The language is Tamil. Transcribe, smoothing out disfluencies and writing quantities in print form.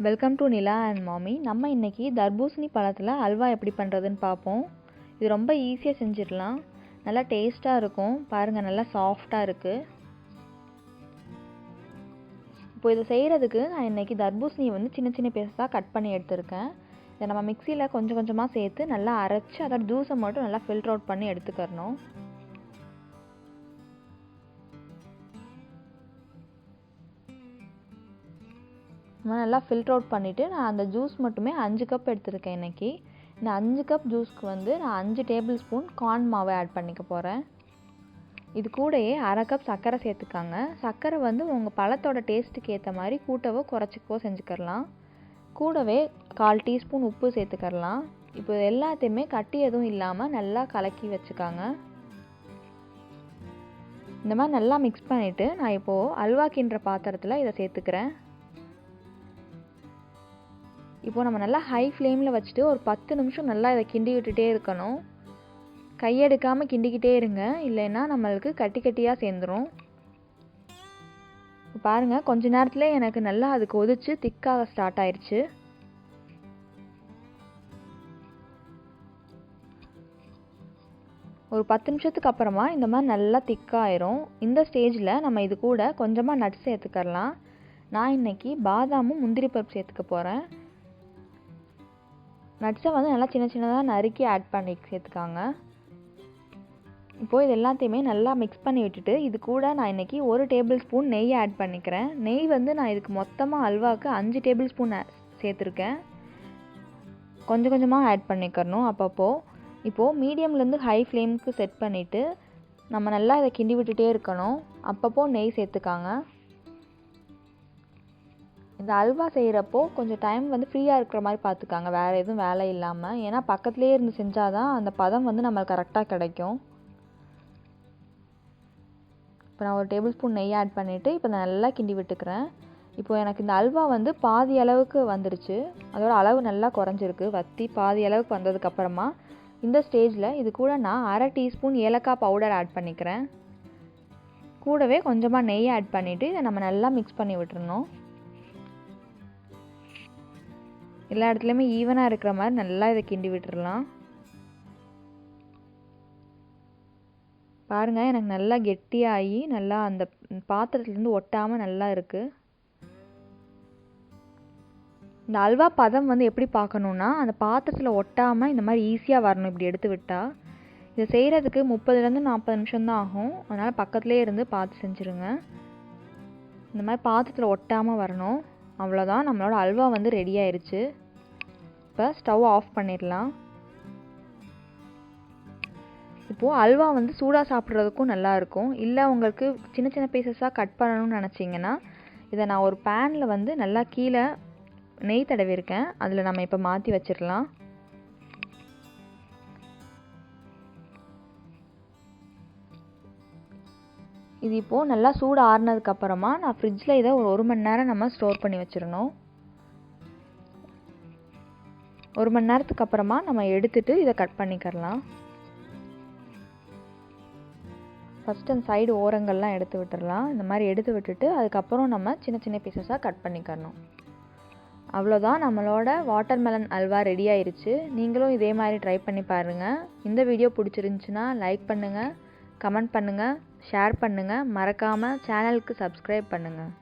வெல்கம் டு நிலா அண்ட் மாமி. நம்ம இன்றைக்கி தர்பூசணி பழத்தில் அல்வா எப்படி பண்ணுறதுன்னு பார்ப்போம். இது ரொம்ப ஈஸியாக செஞ்சிடலாம். நல்லா டேஸ்ட்டாக இருக்கும். பாருங்கள், நல்லா சாஃப்டாக இருக்குது. இப்போ இதை செய்கிறதுக்கு நான் இன்றைக்கி தர்பூசணியை சின்ன சின்ன பீஸாக கட் பண்ணி எடுத்துருக்கேன். இதை நம்ம மிக்சியில் கொஞ்சம் கொஞ்சமாக சேர்த்து நல்லா அரைச்சி அதோட ஜூஸை மட்டும் நல்லா ஃபில்டர் அவுட் பண்ணி எடுத்துக்கிறணும். நல்லா ஃபில்டர் அவுட் பண்ணிவிட்டு நான் அந்த ஜூஸ் மட்டுமே 5 கப் எடுத்துருக்கேன் இன்றைக்கி. இந்த 5 கப் ஜூஸ்க்கு நான் 5 டேபிள் ஸ்பூன் கார்ன் மாவை ஆட் பண்ணிக்க போகிறேன். இது கூடயே அரை கப் சர்க்கரை சேர்த்துக்காங்க. சர்க்கரை உங்கள் பழத்தோட டேஸ்ட்டுக்கு ஏற்ற மாதிரி கூட்டவோ குறைச்சிக்கவோ செஞ்சுக்கலாம். கூடவே 1/4 டீஸ்பூன் உப்பு சேர்த்துக்கலாம். இப்போ எல்லாத்தையுமே கட்டி எதுவும் இல்லாமல் நல்லா கலக்கி வச்சுக்காங்க. இந்த மாதிரி நல்லா மிக்ஸ் பண்ணிவிட்டு நான் இப்போது அல்வா கிண்டுற பாத்திரத்தில் இதை சேர்த்துக்கிறேன். இப்போது நம்ம நல்லா ஹை ஃப்ளேமில் வச்சுட்டு ஒரு 10 நிமிஷம் நல்லா இதை கிண்டி விட்டுட்டே இருக்கணும். கையெடுக்காமல் கிண்டிக்கிட்டே இருங்க, இல்லைன்னா நம்மளுக்கு கட்டி கட்டியாக சேர்ந்துடும். பாருங்கள், கொஞ்ச நேரத்தில் எனக்கு நல்லா அது கொதிச்சு திக்காக ஸ்டார்ட் ஆயிடுச்சு. ஒரு 10 நிமிஷத்துக்கு அப்புறமா இந்த மாதிரி நல்லா திக்காயிரும். இந்த ஸ்டேஜில் நம்ம இது கூட கொஞ்சமாக நட்ஸ் சேர்த்துக்கலாம். நான் இன்றைக்கி பாதாமும் முந்திரி பருப்பு சேர்த்துக்க போகிறேன். நட்ஸை நல்லா சின்ன சின்னதாக நறுக்கி ஆட் பண்ணி சேர்த்துக்காங்க. இப்போது இது எல்லாத்தையுமே நல்லா மிக்ஸ் பண்ணி விட்டுட்டு இது கூட நான் இன்றைக்கி 1 டேபிள் ஸ்பூன் நெய் ஆட் பண்ணிக்கிறேன். நெய் நான் இதுக்கு மொத்தமாக அல்வாவுக்கு 5 டேபிள் ஸ்பூன் சேர்த்துருக்கேன். கொஞ்சம் கொஞ்சமாக ஆட் பண்ணிக்கிறணும் அப்பப்போ. இப்போது மீடியம்லேருந்து ஹை ஃப்ளேமுக்கு செட் பண்ணிவிட்டு நம்ம நல்லா இதை கிண்டி விட்டுட்டே இருக்கணும். அப்பப்போ நெய் சேர்த்துக்காங்க. இந்த அல்வா செய்கிறப்போ கொஞ்சம் டைம் ஃப்ரீயாக இருக்கிற மாதிரி பார்த்துக்காங்க, வேறு எதுவும் வேலை இல்லாமல். ஏன்னா பக்கத்துலேயே இருந்து செஞ்சால் தான் அந்த பதம் நம்மளுக்கு கரெக்டாக கிடைக்கும். இப்போ நான் 1 டேபிள் ஸ்பூன் நெய் ஆட் பண்ணிவிட்டு இப்போ நான் நல்லா கிண்டி விட்டுக்கிறேன். இப்போது எனக்கு இந்த அல்வா பாதி அளவுக்கு வந்துருச்சு. அதோட அளவு நல்லா குறைஞ்சிருக்கு. வற்றி பாதி அளவுக்கு வந்ததுக்கப்புறமா இந்த ஸ்டேஜில் இது கூட நான் அரை டீஸ்பூன் ஏலக்காய் பவுடர் ஆட் பண்ணிக்கிறேன். கூடவே கொஞ்சமாக நெய் ஆட் பண்ணிவிட்டு இதை நம்ம நல்லா மிக்ஸ் பண்ணி விட்டுறணும். எல்லா இடத்துலையுமே ஈவனாக இருக்கிற மாதிரி நல்லா இதை கிண்டி விட்டுடலாம். பாருங்கள், எனக்கு நல்லா கெட்டியாகி நல்லா அந்த பாத்திரத்துலேருந்து ஒட்டாமல் நல்லா இருக்குது. இந்த அல்வா பதம் எப்படி பார்க்கணுன்னா, அந்த பாத்திரத்தில் ஒட்டாமல் இந்த மாதிரி ஈஸியாக வரணும். இப்படி எடுத்து விட்டால் இதை செய்கிறதுக்கு 30லேருந்து 40 நிமிஷம் தான் ஆகும். அதனால் பக்கத்துலேயே இருந்து பார்த்து செஞ்சுருங்க. இந்த மாதிரி பாத்திரத்தில் ஒட்டாமல் வரணும். அவ்வளோதான், நம்மளோட அல்வா ரெடி ஆயிடுச்சு. இப்போ ஸ்டவ் ஆஃப் பண்ணிடலாம். இப்போது அல்வா சூடாக சாப்பிட்றதுக்கும் நல்லாயிருக்கும். இல்லை உங்களுக்கு சின்ன சின்ன பீசஸாக கட் பண்ணணும்னு நினச்சிங்கன்னா இதை நான் ஒரு பேனில் நல்லா கீழே நெய் தடவிருக்கேன். அதில் நம்ம இப்போ மாற்றி வச்சிடலாம். இது இப்போது நல்லா சூடு ஆறுனதுக்கப்புறமா நான் ஃப்ரிட்ஜில் இதை ஒரு 1 மணி நேரம் நம்ம ஸ்டோர் பண்ணி வச்சிடணும். 1 மணி நேரத்துக்கு அப்புறமா நம்ம எடுத்துகிட்டு இதை கட் பண்ணிக்கலாம். ஃபஸ்ட்டு அந்த சைடு ஓரங்கள்லாம் எடுத்து விட்டுடலாம். இந்த மாதிரி எடுத்து விட்டுட்டு அதுக்கப்புறம் நம்ம சின்ன சின்ன பீசஸாக கட் பண்ணிக்கணும். அவ்வளோதான், நம்மளோட வாட்டர்மெலன் அல்வா ரெடி ஆயிடுச்சு. நீங்களும் இதே மாதிரி ட்ரை பண்ணி பாருங்கள். இந்த வீடியோ பிடிச்சிருந்துச்சுன்னா லைக் பண்ணுங்கள், கமெண்ட் பண்ணுங்கள், ஷேர் பண்ணுங்கள். மறக்காமல் சேனலுக்கு சப்ஸ்கிரைப் பண்ணுங்கள்.